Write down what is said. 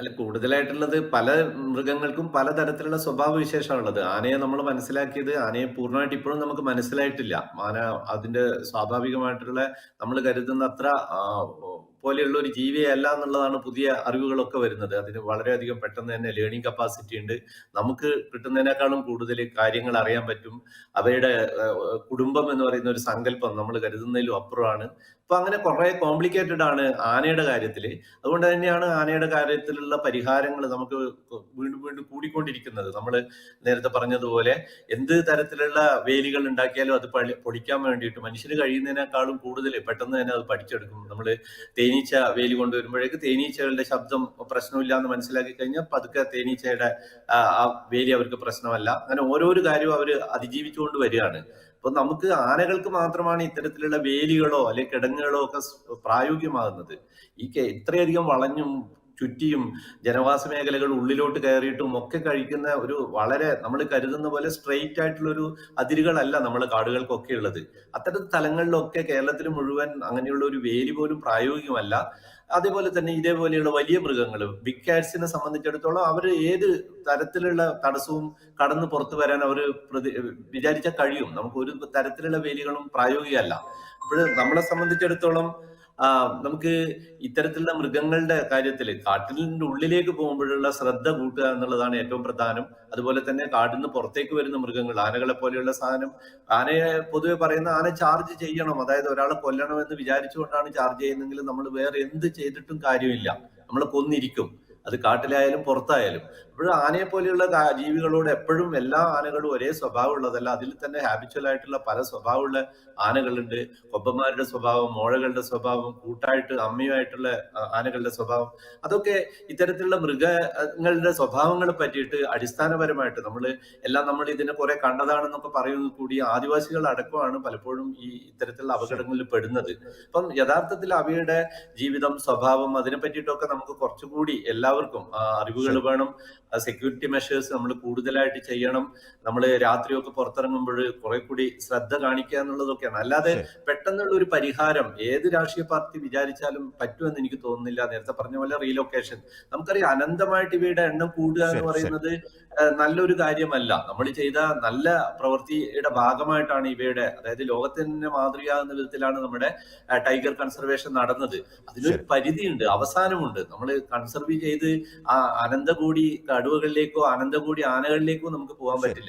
അല്ല കൂടുതലായിട്ടുള്ളത് പല മൃഗങ്ങൾക്കും പലതരത്തിലുള്ള സ്വഭാവ വിശേഷമാണുള്ളത്. ആനയെ നമ്മൾ മനസ്സിലാക്കിയത് ആനയെ പൂർണ്ണമായിട്ട് ഇപ്പോഴും നമുക്ക് മനസ്സിലായിട്ടില്ല. ആന അതിന്റെ സ്വാഭാവികമായിട്ടുള്ള നമ്മൾ കരുതുന്ന അത്ര പോലെയുള്ള ഒരു ജീവിയല്ല എന്നുള്ളതാണ് പുതിയ അറിവുകളൊക്കെ വരുന്നത്. അതിന് വളരെയധികം പെട്ടെന്ന് തന്നെ ലേണിംഗ് കപ്പാസിറ്റി ഉണ്ട്. നമുക്ക് കിട്ടുന്നതിനേക്കാളും കൂടുതൽ കാര്യങ്ങൾ അറിയാൻ പറ്റും. അവയുടെ കുടുംബം എന്ന് പറയുന്ന ഒരു സങ്കല്പം നമ്മൾ കരുതുന്നതിലും അപ്പുറമാണ്. അപ്പൊ അങ്ങനെ കുറെ കോംപ്ലിക്കേറ്റഡ് ആണ് ആനയുടെ കാര്യത്തില്. അതുകൊണ്ട് തന്നെയാണ് ആനയുടെ കാര്യത്തിലുള്ള പരിഹാരങ്ങൾ നമുക്ക് വീണ്ടും വീണ്ടും കൂടിക്കൊണ്ടിരിക്കുന്നത്. നമ്മൾ നേരത്തെ പറഞ്ഞതുപോലെ എന്ത് തരത്തിലുള്ള വേലികൾ ഉണ്ടാക്കിയാലും അത് പൊളിക്കാൻ വേണ്ടിയിട്ട് മനുഷ്യന് കഴിയുന്നതിനേക്കാളും കൂടുതൽ പെട്ടെന്ന് തന്നെ അത് പഠിച്ചെടുക്കും. നമ്മൾ തേനീച്ച വേലി കൊണ്ടുവരുമ്പോഴേക്ക് തേനീച്ചകളുടെ ശബ്ദം പ്രശ്നമില്ല എന്ന് മനസ്സിലാക്കി കഴിഞ്ഞാൽ പതുക്കെ തേനീച്ചയുടെ ആ വേലി അവർക്ക് പ്രശ്നമല്ല. അങ്ങനെ ഓരോരോ കാര്യവും അവർ അതിജീവിച്ചുകൊണ്ട് വരികയാണ്. അപ്പൊ നമുക്ക് ആനകൾക്ക് മാത്രമാണ് ഇത്തരത്തിലുള്ള വേലികളോ അല്ലെങ്കിൽ കിടങ്ങുകളോ ഒക്കെ പ്രായോഗികമാകുന്നത്. ഇത്രയധികം വളഞ്ഞും ചുറ്റിയും ജനവാസ മേഖലകൾ ഉള്ളിലോട്ട് കയറിയിട്ടും ഒക്കെ കഴിക്കുന്ന ഒരു വളരെ നമ്മൾ കരുതുന്ന പോലെ സ്ട്രെയിറ്റ് ആയിട്ടുള്ള ഒരു അതിരുകളല്ല നമ്മളെ കാടുകൾക്കൊക്കെ ഉള്ളത്. അത്തരം സ്ഥലങ്ങളിലൊക്കെ കേരളത്തിൽ മുഴുവൻ അങ്ങനെയുള്ള ഒരു വേലി പോലും പ്രായോഗികമല്ല. അതേപോലെ തന്നെ ഇതേപോലെയുള്ള വലിയ മൃഗങ്ങൾ ബിഗ് കാറ്റ്സിനെ സംബന്ധിച്ചിടത്തോളം അവർ ഏത് തരത്തിലുള്ള തടസ്സവും കടന്ന് പുറത്തു വരാൻ അവർ വിചാരിച്ചാൽ കഴിയും. നമുക്ക് ഒരു തരത്തിലുള്ള വേലികളും പ്രായോഗികമല്ല. അപ്പോൾ നമ്മളെ സംബന്ധിച്ചിടത്തോളം നമുക്ക് ഇത്തരത്തിലുള്ള മൃഗങ്ങളുടെ കാര്യത്തില് കാട്ടിലിന്റെ ഉള്ളിലേക്ക് പോകുമ്പോഴുള്ള ശ്രദ്ധ കൂട്ടുക എന്നുള്ളതാണ് ഏറ്റവും പ്രധാനം. അതുപോലെ തന്നെ കാട്ടിൽ നിന്ന് പുറത്തേക്ക് വരുന്ന മൃഗങ്ങൾ ആനകളെ പോലെയുള്ള സാധനം, ആനയെ പൊതുവെ പറയുന്ന ആന ചാർജ് ചെയ്യണം, അതായത് ഒരാളെ കൊല്ലണം എന്ന് വിചാരിച്ചുകൊണ്ടാണ് ചാർജ് ചെയ്യുന്നതെങ്കിൽ നമ്മൾ വേറെ എന്ത് ചെയ്തിട്ടും കാര്യമില്ല, നമ്മൾ കൊന്നിരിക്കും. അത് കാട്ടിലായാലും പുറത്തായാലും. അപ്പോൾ ആനയെ പോലെയുള്ള ജീവികളോട് എപ്പോഴും എല്ലാ ആനകളും ഒരേ സ്വഭാവം ഉള്ളതല്ല. അതിൽ തന്നെ ഹാബിച്വൽ ആയിട്ടുള്ള പല സ്വഭാവമുള്ള ആനകളുണ്ട്. കൊമ്പന്മാരുടെ സ്വഭാവം, മോഴകളുടെ സ്വഭാവം, കൂട്ടായിട്ട് അമ്മയുമായിട്ടുള്ള ആനകളുടെ സ്വഭാവം, അതൊക്കെ ഇത്തരത്തിലുള്ള മൃഗങ്ങളുടെ സ്വഭാവങ്ങളെ പറ്റിയിട്ട് അടിസ്ഥാനപരമായിട്ട് നമ്മൾ ഇതിനെ കുറെ കണ്ടതാണെന്നൊക്കെ പറയുന്നത് കൂടി ആദിവാസികൾ അടക്കമാണ് പലപ്പോഴും ഈ ഇത്തരത്തിലുള്ള അപകടങ്ങളിൽ പെടുന്നത്. അപ്പം യഥാർത്ഥത്തിൽ അവയുടെ ജീവിതം, സ്വഭാവം, അതിനെ പറ്റിയിട്ടൊക്കെ നമുക്ക് കുറച്ചുകൂടി എല്ലാവർക്കും അറിവുകൾ ശരി. വേണം. സെക്യൂരിറ്റി മെഷേഴ്സ് നമ്മൾ കൂടുതലായിട്ട് ചെയ്യണം. നമ്മൾ രാത്രിയൊക്കെ പുറത്തിറങ്ങുമ്പോൾ കുറെ കൂടി ശ്രദ്ധ കാണിക്കുക എന്നുള്ളതൊക്കെയാണ്. അല്ലാതെ ശരി. പെട്ടെന്നുള്ള ഒരു പരിഹാരം ഏത് രാഷ്ട്രീയ പാർട്ടി വിചാരിച്ചാലും പറ്റുമെന്ന് എനിക്ക് തോന്നുന്നില്ല. നേരത്തെ പറഞ്ഞ പോലെ റീലൊക്കേഷൻ, നമുക്കറിയാം അനന്തമായിട്ട് ഇവയുടെ എണ്ണം കൂടുക എന്ന് ശരി. ശരി. പറയുന്നത് നല്ലൊരു കാര്യമല്ല. നമ്മൾ ചെയ്ത നല്ല പ്രവൃത്തിയുടെ ഭാഗമായിട്ടാണ് ഇവയുടെ, അതായത് ലോകത്തിന് മാതൃകയാകുന്ന വിധത്തിലാണ് നമ്മുടെ ടൈഗർ കൺസർവേഷൻ നടന്നത്. അതിനൊരു ശരി. പരിധിയുണ്ട്, അവസാനമുണ്ട്. നമ്മൾ കൺസർവ് ചെയ്ത് ആ അനന്തകൂടി കടുവകളിലേക്കോ അനന്തകൂടി ആനകളിലേക്കോ നമുക്ക് പോകാൻ ശരി. പറ്റില്ല.